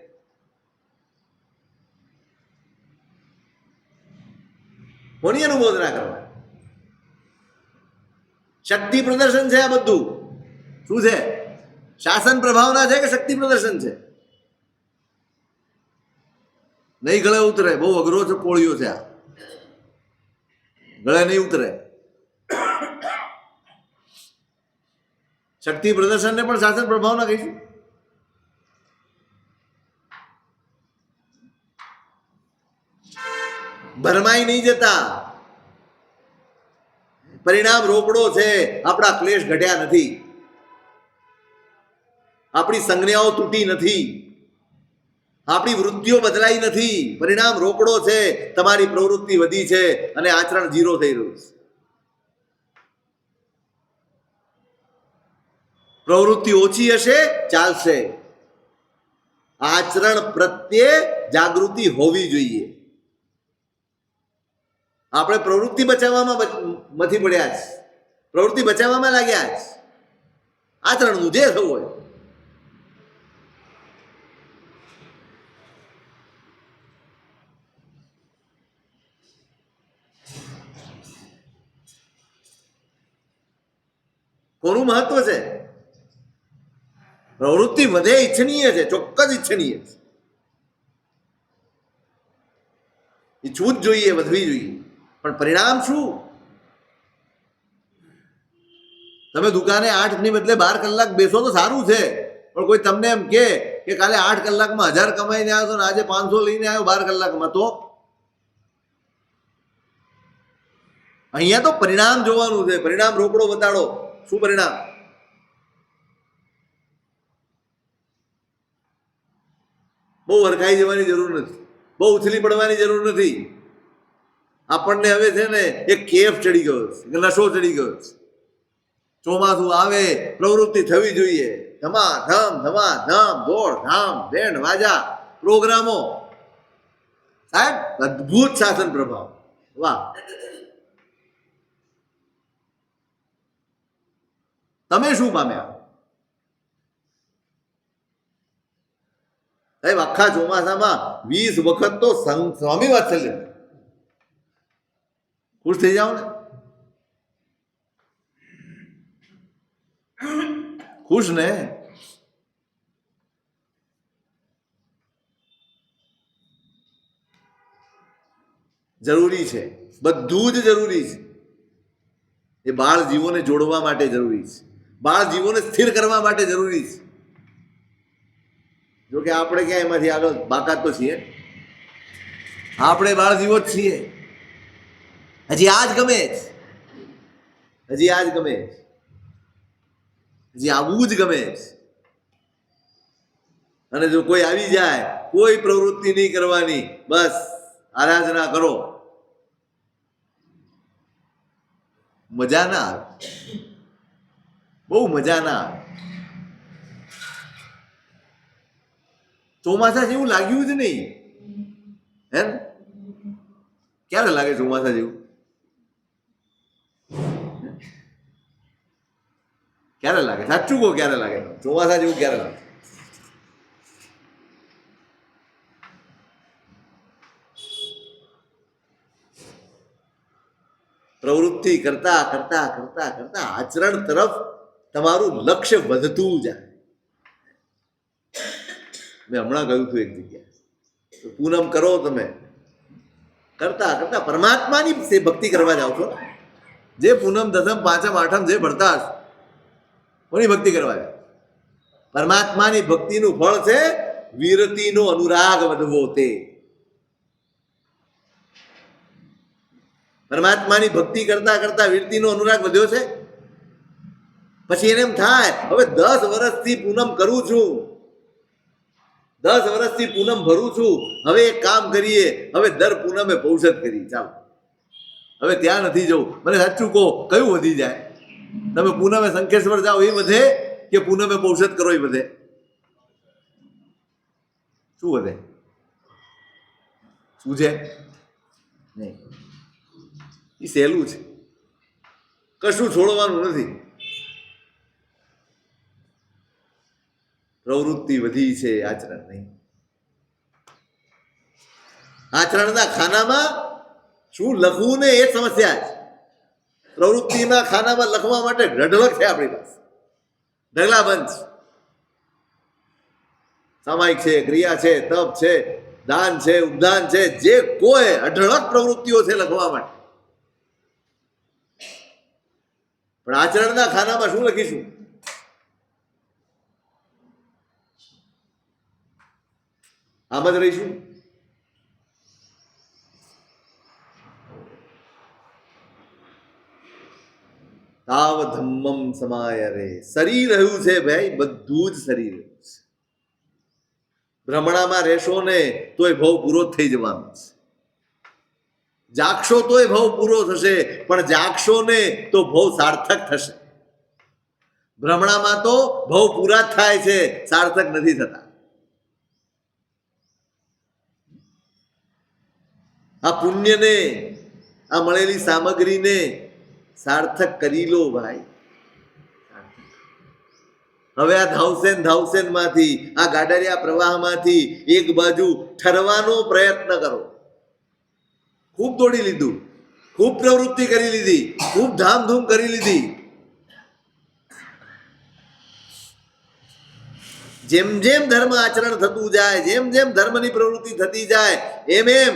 કોની અનુમોદના કરવા? શક્તિ પ્રદર્શન છે આ બધું. શું છે? શાસન પ્રભાવના છે કે શક્તિ પ્રદર્શન છે? નહીં ગળે ઉતરે, બહુ અઘરો છે, પોળિયો છે આ, ગળે નહીં ઉતરે. શક્તિ પ્રદર્શનને પણ શાસન પ્રભાવના કહીશું. ભરમાઈ નહીં જતા. પરિણામ રોકડો છે. આપણા ક્લેશ ઘટ્યા નથી, આપણી સંજ્ઞાઓ તૂટી નથી, આપણી વૃત્તિઓ બદલાઈ નથી. પરિણામ રોકડો છે. તમારી પ્રવૃત્તિ વધી છે અને આચરણ 0 થઈ રહ્યું છે. પ્રવૃત્તિ ઓછી હશે ચાલશે. આચરણ પ્રત્યે જાગૃતિ હોવી જોઈએ. આપણે પ્રવૃત્તિ બચાવવામાં મથી પડ્યા છે. પ્રવૃત્તિ બચાવવામાં લાગ્યા છે. આચરણનું જે થવું હોય. કોનું મહત્વ છે? પ્રવૃત્તિ વધે ઈચ્છનીય છે, ચોક્કસ ઈચ્છનીય છે. ઈચ્છવું જ જોઈએ, વધવી જોઈએ. પણ પરિણામ શું? તમે દુકાને 8 ની બદલે 12 કલાક બેસો તો સારું છે, પણ કોઈ તમને એમ કે કાલે 8 કલાકમાં 1000 કમાઈને આવ્યો તો આજે 500 લઈને આવ્યો 12 કલાકમાં, તો અહીંયા તો પરિણામ જોવાનું છે. પરિણામ રોકડો બતાડો. શું પરિણામ? બહુ વરખાઈ જવાની જરૂર નથી, બહુ ઉછલી પડવાની જરૂર નથી. આપણને હવે છે ને એક કેફ ચડી ગયો છે, નશો ચડી ગયો છે. ચોમાસું આવે, પ્રવૃત્તિ થવી જોઈએ. ધમાધમ ધમાધમ, દોડ ધામ, બેન્ડ વાજા, પ્રોગ્રામો. સાહેબ, અદભુત શાસન પ્રભાવ. વાહ! તમે શું પામ્યા? સાહેબ, આખા ચોમાસામાં 20 વખત તો સ્વામી વાત્સલ્ય. ખુશ થઈ જાઓ ને. ખુશ ને. જરૂરી છે, બધું જ જરૂરી છે. એ બાળ જીવોને જોડવા માટે જરૂરી છે, બાળ જીવોને સ્થિર કરવા માટે જરૂરી છે. જો કે આપણે ક્યાં એમાંથી આગળ બાકાત તો છીએ. આપણે બાળ જીવો જ છીએ. હજી આ જ ગમે છે, હજી આ જ ગમે છે, હજી આવવું જ ગમે છે. અને જો કોઈ આવી જાય, કોઈ પ્રવૃત્તિ નહીં કરવાની, બસ આરાધના કરો, મજા ના આવે, બહુ મજા ના આવે. ચોમાસા જેવું લાગ્યું જ નહીં. હે, ક્યારે લાગે ચોમાસા જેવું? ક્યારે લાગે? સાચું કહો, ક્યારે લાગે? ચોમાસા જેવું ક્યારે લાગે? પ્રવૃત્તિ કરતા કરતા કરતા કરતા આચરણ તરફ તમારું લક્ષ્ય વધતું જાય. મેં હમણાં કહ્યું હતું એક જગ્યાએ, પૂનમ કરો, તમે કરતા કરતા પરમાત્માની ભક્તિ કરવા જાઓ છો. જે પૂનમ, દસમ, પાંચમ, આઠમ જે ભરતા હશો, કોની ભક્તિ કરવા જાઓ? પરમાત્માની ભક્તિનું ફળ છે વિરતિનો અનુરાગ વધવો. તે પરમાત્માની ભક્તિ કરતા કરતા વિરતિનો અનુરાગ વધ્યો છે. પછી એને એમ થાય, હવે 10 વર્ષથી પૂનમ કરું છું, 10 વર્ષથી પૂનમ ભરું છું, હવે એક કામ કરીએ, હવે દર પૂનમે પૌષધ કરી. ચાલો, હવે ત્યાં નથી જવું. મને સાચું કહો, કયું વધી જાય? તમે પૂનમે શંખેશ્વર જાઓ એ વધે, કે પૂનમે પૌષધ કરો એ વધે? શું વધે? શું છે? નહીં, એ સહેલું છે, કશું છોડવાનું નથી. પ્રવૃત્તિ વધી છે, આચરણ નહીં. આચરણના ખાનામાં શું લખવું ને એ સમસ્યા છે. પ્રવૃત્તિના ખાનામાં લખવા માટે ઢગલક છે આપણી પાસે, ઢગલાબંધ. સામાયિક છે, ક્રિયા છે, તપ છે, દાન છે, ઉપદાન છે, જે કોઈ અઢળક પ્રવૃત્તિઓ છે લખવા માટે. પણ આચરણના ખાનામાં શું લખીશું? આમ જ રહીશું. તાવ ધમ્મમ સમાય રે. શરીર રહ્યું છે ભાઈ, બધું જ શરીર રહ્યું છે. ભ્રમણામાં રહેશો ને તોય ભવ પૂરો થઈ જવાનો છે. જાગશો તોય ભવ પૂરો થશે, પણ જાગશો ને તો ભવ સાર્થક થશે. ભ્રમણામાં તો ભવ પૂરા થાય છે, સાર્થક નથી થતા. આ પુણ્યને, આ મળેલી સામગ્રીને સાર્થક કરી લો ભાઈ. હવે આ ધાવસેન માંથી, આ ગાડરિયા પ્રવાહમાંથી એક બાજુ ઠરવાનો પ્રયત્ન કરો. ખૂબ દોડી લીધું, ખૂબ પ્રવૃત્તિ કરી લીધી, ખૂબ ધામધૂમ કરી લીધી. જેમ જેમ ધર્મ આચરણ થતું જાય, જેમ જેમ ધર્મની પ્રવૃત્તિ થતી જાય, એમ એમ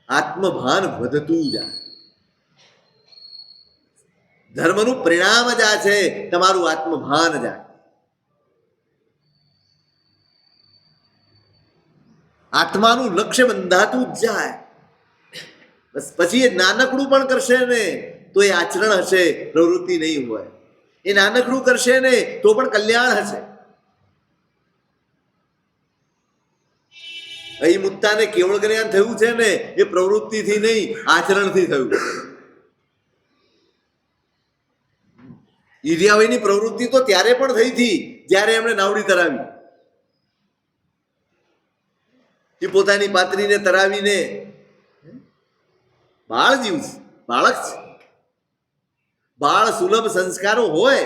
આત્મભાન વધતું જાય. ધર્મનું પરિણામ જ આ છે, તમારું આત્મભાન જાય. આત્માનું લક્ષ્ય બંધાતું જ જાય. બસ પછી એ નાનકડું પણ કરશે ને તો એ આચરણ હશે, પ્રવૃત્તિ નહીં હોય. એ નાનકડું કરશે ને તો પણ કલ્યાણ હશે. અહીં મુત્તાને કેવળ જ્ઞાન થયું છે ને એ પ્રવૃત્તિથી નહીં, આચરણથી થયું. ઈર્યાવયની પ્રવૃત્તિ તો ત્યારે પણ થઈ હતી જ્યારે એમણે નાવડી તરાવી. એ પોતાની પાત્રીને તરાવીને, બાળ જીવ છે, બાળક છે, બાળ સુલભ સંસ્કારો હોય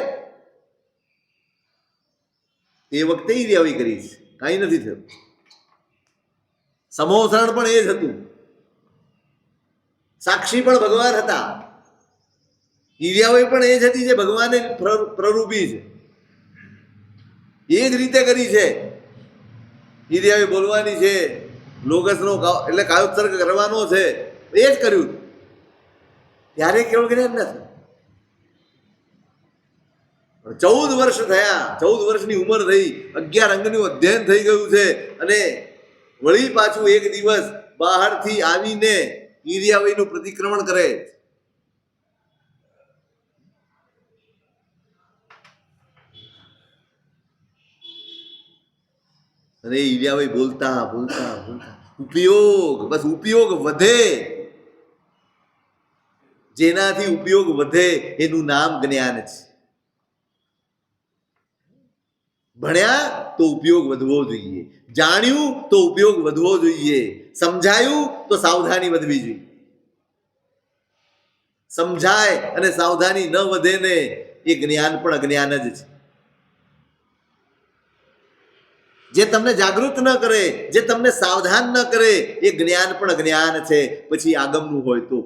એ વખતે ઈર્યાવય કરી છે, કાંઈ નથી થયું. સમોસરણ પણ એ જ હતું, સાક્ષી પણ ભગવાન હતા, ઈર્યાવય પણ એ જ હતી જે ભગવાને પ્રરૂપી છે. એ જ રીતે કરી છે. ઈર્યાવય બોલવાની છે, લોગસનો એટલે કાયોત્સર્ગ કરવાનો છે, એ જ કર્યું. ત્યારે કેવળ જ્ઞાન નથી. 14 વર્ષ થયા, 14 વર્ષની ઉંમર થઈ, 11 અંગનું અધ્યયન થઈ ગયું છે, અને વળી પાછું એક દિવસ બહારથી આવીને ઈર્યાવયનું પ્રતિક્રમણ કરે. અને ઈર્યાવય બોલતા બોલતા બોલતા ઉપયોગ, બસ ઉપયોગ વધે. જેનાથી ઉપયોગ વધે એનું નામ જ્ઞાન છે. ભણ્યા તો ઉપયોગ વધવો જોઈએ, જાણ્યું તો ઉપયોગ વધવો જોઈએ, સમજાયું તો સાવધાની વધવી જોઈએ. સમજાય અને સાવધાની ન વધે ને એ જ્ઞાન પણ અજ્ઞાન જ છે. જે તમને જાગૃત ન કરે, જે તમને સાવધાન ન કરે, એ જ્ઞાન પણ અજ્ઞાન છે, પછી આગમનું હોય તો.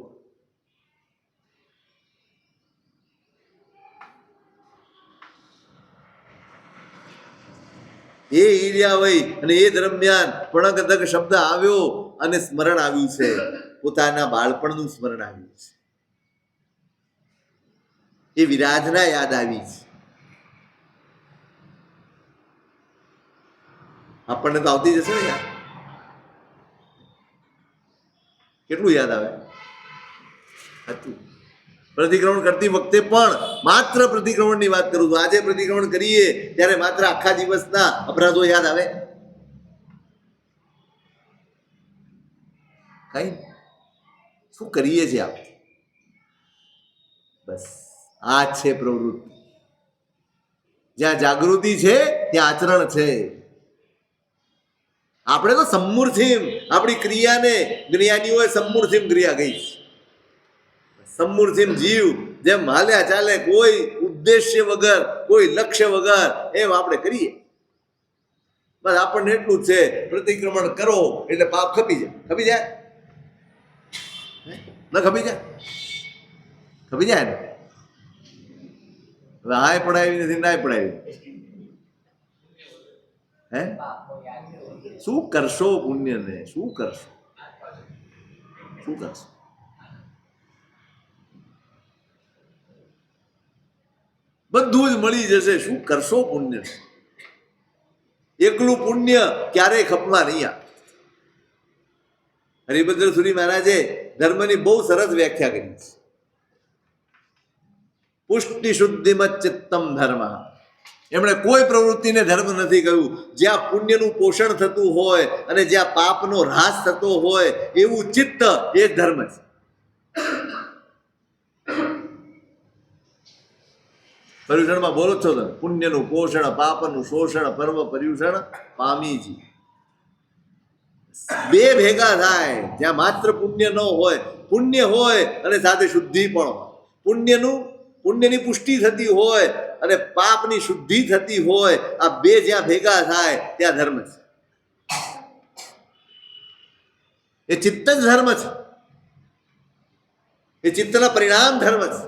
એ ઈર્યાવય અને એ દરમિયાન પણગદગ શબ્દ આવ્યો અને સ્મરણ આવ્યું છે, પોતાના બાળપણનું સ્મરણ આવ્યું છે. એ વિરાધના યાદ આવી છે. આપણને તો આવતી જશે ને યાદ. કેટલું યાદ આવે હતું. પ્રતિક્રમણ કરતી વખતે પણ માત્ર પ્રતિક્રમણની વાત કરું છું. આજે પ્રતિક્રમણ કરીએ ત્યારે માત્ર આખા દિવસના અપરાધો યાદ આવે? કઈ શું કરીએ છીએ આપણે? બસ આ છે પ્રવૃત્તિ. જ્યાં જાગૃતિ છે ત્યાં આચરણ છે. આપણે તો સમૂર્થિમ આપણી ક્રિયાને જ્ઞાનીઓએ સમૂર્થિમ ક્રિયા કહી છે. સમૂર્થિમ જીવ જેમ હાલ્યા ચાલે, કોઈ ઉદ્દેશ્ય વગર, કોઈ લક્ષ્ય વગર, એમ આપણે કરીએ. બસ આપણને એટલું જ છે, પ્રતિક્રમણ કરો એટલે પાપ ખપી જાય. ખપી જાય ન ખપી જાય? ખપી જાય ને. હવે હાય પડાવી નથી, નાય પડાવી. હે શું કરશો પુણ્યને? શું કરશો? શું કરશો? બધું જ મળી જશે. શું કરશો પુણ્ય? એકલું પુણ્ય ક્યારેય ખપમાં નહીં આવે. હરિભદ્ર સુરી મહારાજે ધર્મની બહુ સરસ વ્યાખ્યા કરી છે. પુષ્ટિ શુદ્ધિમત ચિત્તમ ધર્મ. એમણે કોઈ પ્રવૃત્તિને ધર્મ નથી કહ્યું. જ્યાં પુણ્યનું પોષણ થતું હોય અને જ્યાં પાપનો હ્રાસ થતો હોય એવું ચિત્ત એ ધર્મ છે. પર્યુષણમાં બોલો છો તમે, પુણ્યનું પોષણ, પાપનું શોષણ, પર્વ પર્યુષણ પામીજી. બે ભેગા થાય. જ્યાં માત્ર પુણ્ય ન હોય, પુણ્ય હોય અને સાથે શુદ્ધિ પણ હોય. પુણ્યની પુષ્ટિ થતી હોય અને પાપની શુદ્ધિ થતી હોય. આ બે જ્યાં ભેગા થાય ત્યાં ધર્મ છે. એ ચિત્ત જ ધર્મ છે. એ ચિત્તના પરિણામ ધર્મ છે.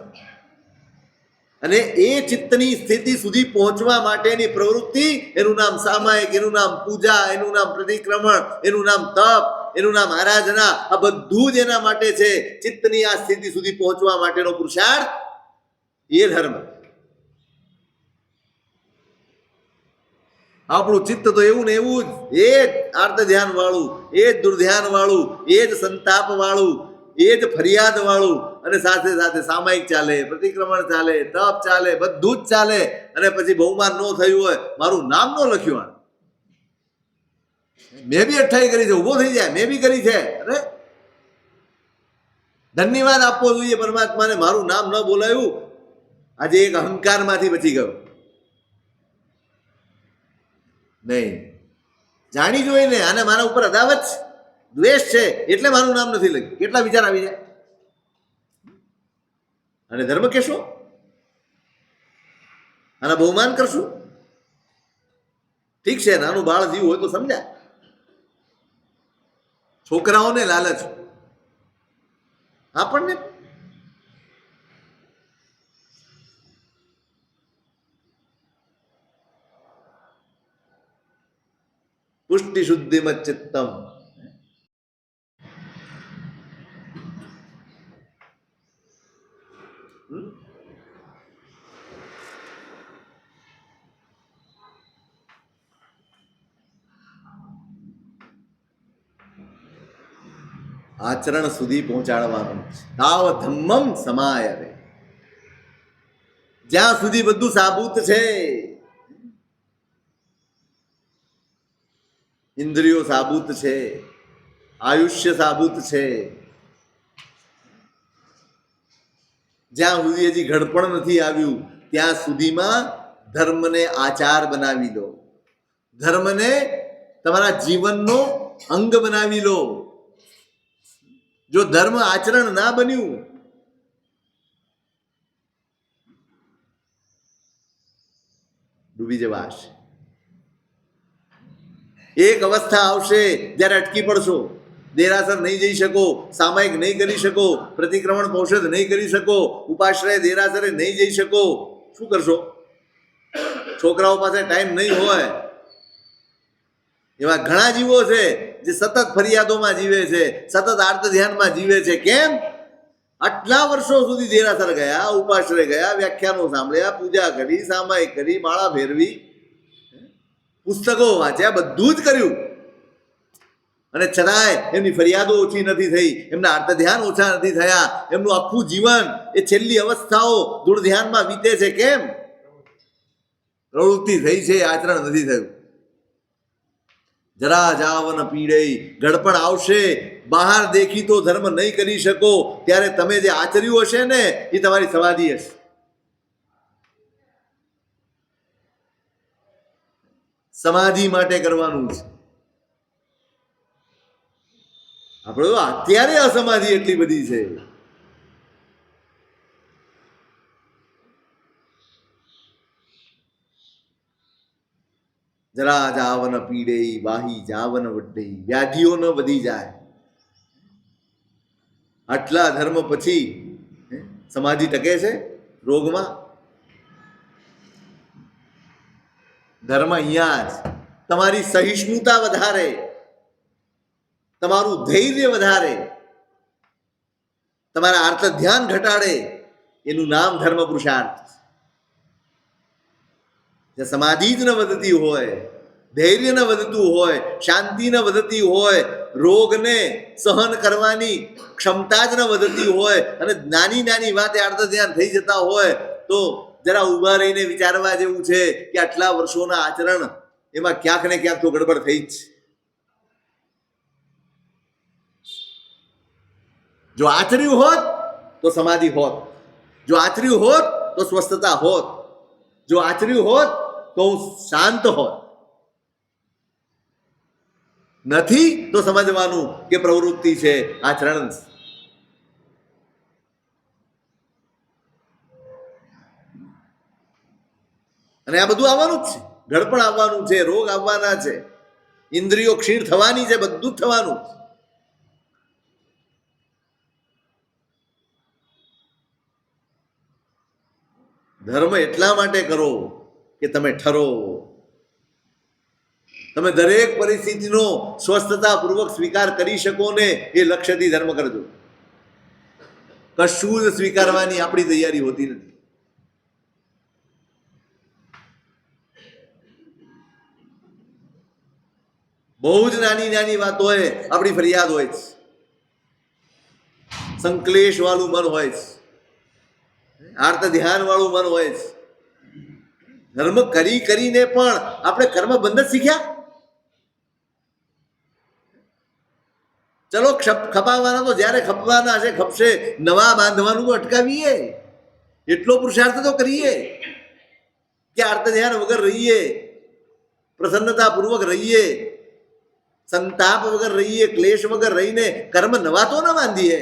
અને એ ચિત્તની સ્થિતિ સુધી પહોંચવા માટેની પ્રવૃત્તિ, એનું નામ સામાયિક, એનું નામ પૂજા, એનું નામ પ્રતિક્રમણ, એનું નામ તપ, એનું નામ આરાધના, આ બધું જ એના માટે છે. ચિત્તની આ સ્થિતિ સુધી પહોંચવા માટેનો પુરુષાર્થ એ ધર્મ. આપણું ચિત્ત તો એવું ને એવું જ, એ જ આર્ત ધ્યાન વાળું, એ જ દુર્ધ્યાન વાળું, એ જ સંતાપ વાળું, એ જ ફરિયાદ વાળું, અને સાથે સાથે સામાયિક ચાલે, પ્રતિક્રમણ ચાલે, તપ ચાલે, બધું જ ચાલે. અને પછી બહુમાન ન થયું હોય, મારું નામ ન લખ્યું, મેં બી 28 કરી છે, ઉભો થઈ જાય, મેં બી કરી છે. અરે ધન્યવાદ આપવો જોઈએ પરમાત્માને, મારું નામ ન બોલાયું. આજે એક અહંકારમાંથી બચી ગયો. નહીં, જાણી જોઈને આને મારા ઉપર અદાવત છે, દ્વેષ છે, એટલે મારું નામ નથી લખ્યું. કેટલા વિચાર આવી જાય. અને ધર્મ કહેશો, આના બહુમાન કરશું. ઠીક છે, નાનું બાળ જીવ હોય તો સમજાય. છોકરાઓને લાલચ, આપણને પુષ્ટિ શુદ્ધિ મત ચિત્તમ. આચરણ સુધી પહોંચાડવાનું. તાવ ધમ્મમ સમાય રે. જ્યાં સુધી બધું સાબુત છે, ઇન્દ્રિયો સાબુત છે, આયુષ્ય સાબુત છે, જ્યાં સુધી હજી ઘડપણ નથી આવ્યું ત્યાં સુધીમાં ધર્મને આચાર બનાવી લો. ધર્મને તમારા જીવનનો અંગ બનાવી લો. જો ધર્મ આચરણ ના બન્યું, ડૂબી જવાશે. એક અવસ્થા આવશે જ્યારે અટકી પડશો. દેરાસર નહીં જઈ શકો, સામાયિક નહીં કરી શકો, પ્રતિક્રમણ પૌષધ નહીં કરી શકો, ઉપાશ્રય દેરાસરે નહીં જઈ શકો. શું કરશો? છોકરાઓ પાસે ટાઈમ નહીં હોય. એવા ઘણા જીવો છે જે સતત ફરિયાદોમાં જીવે છે, સતત આર્ત ધ્યાનમાં જીવે છે. કેમ? આટલા વર્ષો સુધી દેરાસર ગયા, ઉપાશ્રય ગયા, વ્યાખ્યાનો સાંભળ્યા, પૂજા કરી, સામાયિક કરી, માળા ફેરવી, પુસ્તકો વાંચ્યા, બધું જ કર્યું, અને છતાંય એમની ફરિયાદો ઓછી નથી થઈ, એમના આર્ત ધ્યાન ઓછા નથી થયા. એમનું આખું જીવન એ છેલ્લી અવસ્થાઓ દુર્ધ્યાનમાં વીતે છે. કેમ? પ્રવૃત્તિ થઈ છે, આચરણ નથી થયું. જરા જાવન પીડે, ઘડપણ આવશે, બહાર દેખી તો ધર્મ નહીં કરી શકો, ત્યારે તમે જે આચર્યું હશે ને એ તમારી સમાધિ હશે. સમાધિ માટે કરવાનું છે. આપણે તો અત્યારે અસમાધિ એટલી બધી છે. જરા જાવન પીડે, વાહી જાવન વડે, વ્યાધિઓ ન વધી જાય. આટલા ધર્મ પછી સમાધિ ટકે છે રોગમાં? ધર્મ અહીંયા જ તમારી સહિષ્ણુતા વધારે, તમારું ધૈર્ય વધારે, તમારા આર્ત ધ્યાન ઘટાડે. એનું નામ ધર્મ પુરુષાર્થ. સમાધિ જ ન વધતી હોય, ધૈર્ય ન વધતું હોય, શાંતિ ન વધતી હોય, રોગને સહન કરવાની ક્ષમતા જ ન વધતી હોય, અને નાની નાની વાતે આર્ત ધ્યાન થઈ જતા હોય, તો જરા ઊભા રહીને વિચારવા જેવું છે કે આટલા વર્ષોના આચરણ એમાં ક્યાંક ને ક્યાંક તો ગડબડ થઈ જ. જો આચર્યું હોત તો સમાધિ હોત, જો આચર્યું હોત તો સ્વસ્થતા હોત, જો આચર્યું હોત તો શાંત હોત. નથી તો સમજવાનું કે પ્રવૃત્તિ છે, આચરણ. અને આ બધું આવવાનું જ છે. ઘડપણ આવવાનું છે, રોગ આવવાના છે, ઇન્દ્રિયો ક્ષીણ થવાની છે, બધું જ થવાનું. ધર્મ એટલા માટે કરો કે તમે ઠરો, તમે દરેક પરિસ્થિતિનો સ્વસ્થતાપૂર્વક સ્વીકાર કરી શકો ને એ લક્ષ્યથી ધર્મ કરજો. કશું જ સ્વીકારવાની આપણી તૈયારી હોતી નથી. બહુ જ નાની નાની વાતોએ આપણી ફરિયાદ હોય છે, સંકલેશ વાળું મન હોય છે, આર્ત ધ્યાન વાળું મન હોય છે. ધર્મ કરી કરીને પણ આપણે કર્મ બંધ જ શીખ્યા. ચલો ખપાવાના તો જ્યારે ખપવાના છે ખપશે, નવા બાંધવાનું તો અટકાવીએ, એટલો પુરુષાર્થ તો કરીએ કે આર્ત ધ્યાન વગર રહીએ, પ્રસન્નતાપૂર્વક રહીએ, સંતાપ વગર રહીએ, ક્લેશ વગર રહીને કર્મ નવા તો ના બાંધીએ.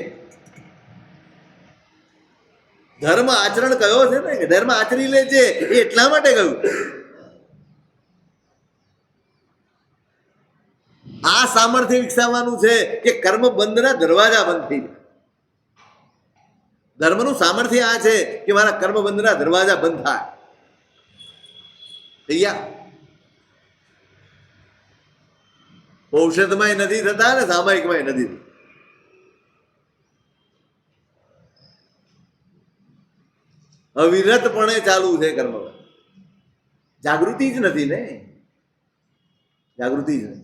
ધર્મ આચરણ કયો છે ને કે ધર્મ આચરી લે છે, એ એટલા માટે કહ્યું. આ સામર્થ્ય વિકસાવવાનું છે કે કર્મ બંધના દરવાજા બંધ થઈ જાય. ધર્મનું સામર્થ્ય આ છે કે મારા કર્મ બંધના દરવાજા બંધ થાય. ઔષધમાં નથી થતા ને સામાયિકમાં નથી થતા. અવિરતપણે ચાલુ છે કર્મ. જાગૃતિ જ નથી ને, જાગૃતિ જ નથી.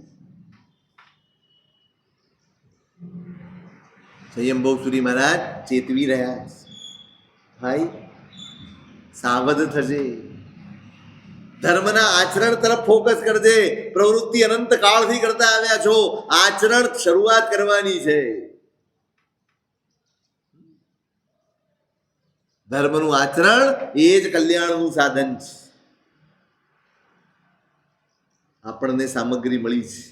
સંયમભાઉ સુરી મહારાજ ચેતવી રહ્યા છે, ભાઈ સાવધ થશે, ધર્મના આચરણ તરફ ફોકસ કરજે. પ્રવૃત્તિ અનંત કાળથી કરતા આવ્યા છો, આચરણ શરૂઆત કરવાની છે. ધર્મનું આચરણ એ જ કલ્યાણનું સાધન છે. આપણને સામગ્રી મળી છે,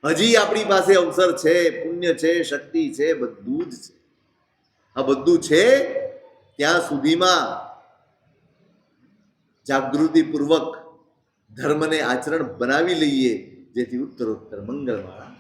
હજી આપણી પાસે અવસર છે, પુણ્ય છે, શક્તિ છે, બધું જ છે. આ બધું છે ત્યાં સુધીમાં જાગૃતિપૂર્વક ધર્મને આચરણ બનાવી લઈએ, જેથી ઉત્તરોત્તર મંગળવાળા